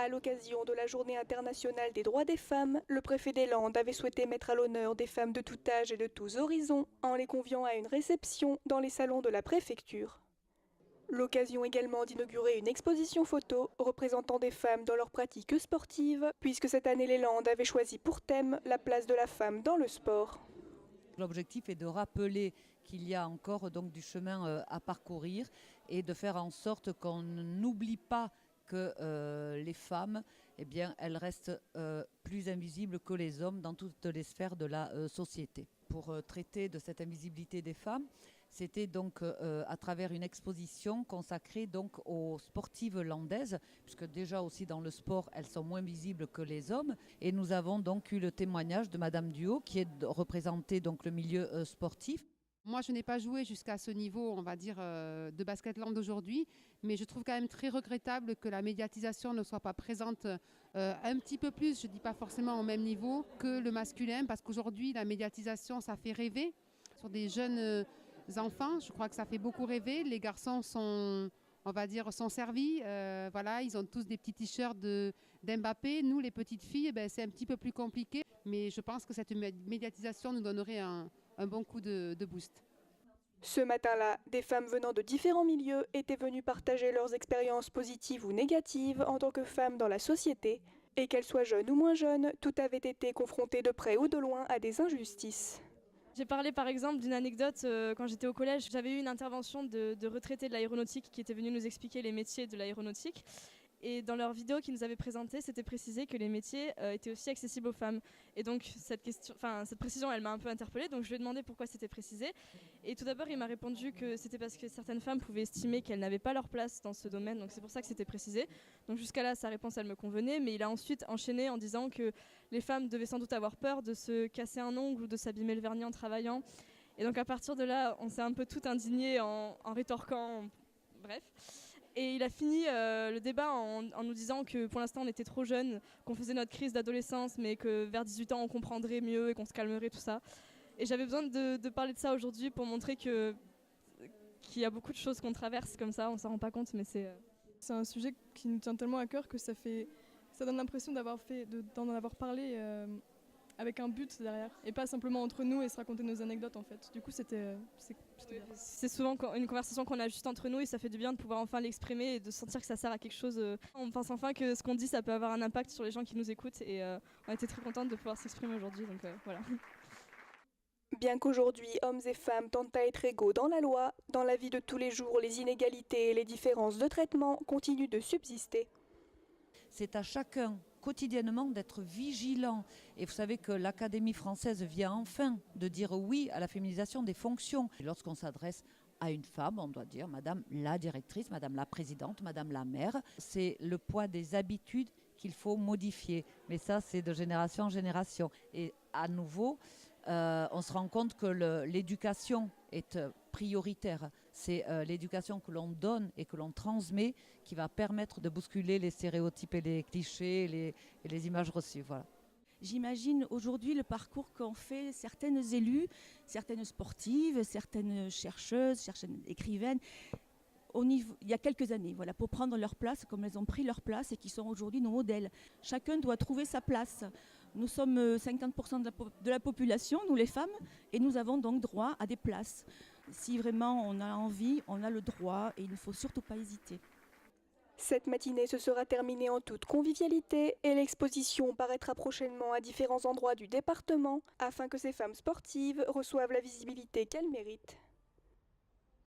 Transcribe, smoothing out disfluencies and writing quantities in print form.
À l'occasion de la Journée internationale des droits des femmes, le préfet des Landes avait souhaité mettre à l'honneur des femmes de tout âge et de tous horizons en les conviant à une réception dans les salons de la préfecture. L'occasion également d'inaugurer une exposition photo représentant des femmes dans leurs pratiques sportives, puisque cette année les Landes avaient choisi pour thème la place de la femme dans le sport. L'objectif est de rappeler qu'il y a encore donc du chemin à parcourir et de faire en sorte qu'on n'oublie pas que les femmes, eh bien, elles restent plus invisibles que les hommes dans toutes les sphères de la société. Pour traiter de cette invisibilité des femmes, c'était donc à travers une exposition consacrée donc aux sportives landaises, puisque déjà aussi dans le sport, elles sont moins visibles que les hommes. Et nous avons donc eu le témoignage de Madame Duhaut, qui représentait donc le milieu sportif. Moi, je n'ai pas joué jusqu'à ce niveau, on va dire, de Basketland aujourd'hui, mais je trouve quand même très regrettable que la médiatisation ne soit pas présente un petit peu plus, je ne dis pas forcément au même niveau que le masculin, parce qu'aujourd'hui, la médiatisation, ça fait rêver sur des jeunes enfants. Je crois que ça fait beaucoup rêver. Les garçons sont, on va dire, sont servis. Voilà, ils ont tous des petits t-shirts d'Mbappé. Nous, les petites filles, c'est un petit peu plus compliqué, mais je pense que cette médiatisation nous donnerait un bon coup de boost. Ce matin-là, des femmes venant de différents milieux étaient venues partager leurs expériences positives ou négatives en tant que femmes dans la société, et qu'elles soient jeunes ou moins jeunes, toutes avaient été confrontées de près ou de loin à des injustices. J'ai parlé par exemple d'une anecdote quand j'étais au collège. J'avais eu une intervention de retraités de l'aéronautique qui étaient venus nous expliquer les métiers de l'aéronautique. Et dans leur vidéo qu'ils nous avaient présentée, c'était précisé que les métiers étaient aussi accessibles aux femmes. Et donc cette précision, elle m'a un peu interpellée. Donc je lui ai demandé pourquoi c'était précisé. Et tout d'abord, il m'a répondu que c'était parce que certaines femmes pouvaient estimer qu'elles n'avaient pas leur place dans ce domaine. Donc c'est pour ça que c'était précisé. Donc jusqu'à là, sa réponse, elle me convenait. Mais il a ensuite enchaîné en disant que les femmes devaient sans doute avoir peur de se casser un ongle ou de s'abîmer le vernis en travaillant. Et donc à partir de là, on s'est un peu tout indigné en rétorquant. Bref. Et il a fini le débat en nous disant que pour l'instant on était trop jeunes, qu'on faisait notre crise d'adolescence, mais que vers 18 ans on comprendrait mieux et qu'on se calmerait, tout ça. Et j'avais besoin de parler de ça aujourd'hui pour montrer qu'il y a beaucoup de choses qu'on traverse comme ça, on s'en rend pas compte, mais c'est... C'est un sujet qui nous tient tellement à cœur que ça donne l'impression d'en avoir parlé avec un but derrière, et pas simplement entre nous et se raconter nos anecdotes en fait. Du coup c'est souvent une conversation qu'on a juste entre nous et ça fait du bien de pouvoir enfin l'exprimer et de sentir que ça sert à quelque chose. On pense enfin que ce qu'on dit ça peut avoir un impact sur les gens qui nous écoutent et on était très contente de pouvoir s'exprimer aujourd'hui, donc voilà. Bien qu'aujourd'hui, hommes et femmes tentent à être égaux dans la loi, dans la vie de tous les jours, les inégalités et les différences de traitement continuent de subsister. C'est à chacun quotidiennement d'être vigilant. Et vous savez que l'Académie française vient enfin de dire oui à la féminisation des fonctions. Et lorsqu'on s'adresse à une femme, on doit dire Madame la directrice, Madame la présidente, Madame la maire. C'est le poids des habitudes qu'il faut modifier. Mais ça, c'est de génération en génération. Et à nouveau, on se rend compte que l'éducation est prioritaire. C'est l'éducation que l'on donne et que l'on transmet qui va permettre de bousculer les stéréotypes et les clichés et les images reçues. Voilà. J'imagine aujourd'hui le parcours qu'ont fait certaines élues, certaines sportives, certaines chercheuses, certaines écrivaines, il y a quelques années, voilà, pour prendre leur place comme elles ont pris leur place et qui sont aujourd'hui nos modèles. Chacun doit trouver sa place. Nous sommes 50% de la population, nous les femmes, et nous avons donc droit à des places. Si vraiment on a envie, on a le droit et il ne faut surtout pas hésiter. Cette matinée se sera terminée en toute convivialité et l'exposition paraîtra prochainement à différents endroits du département afin que ces femmes sportives reçoivent la visibilité qu'elles méritent.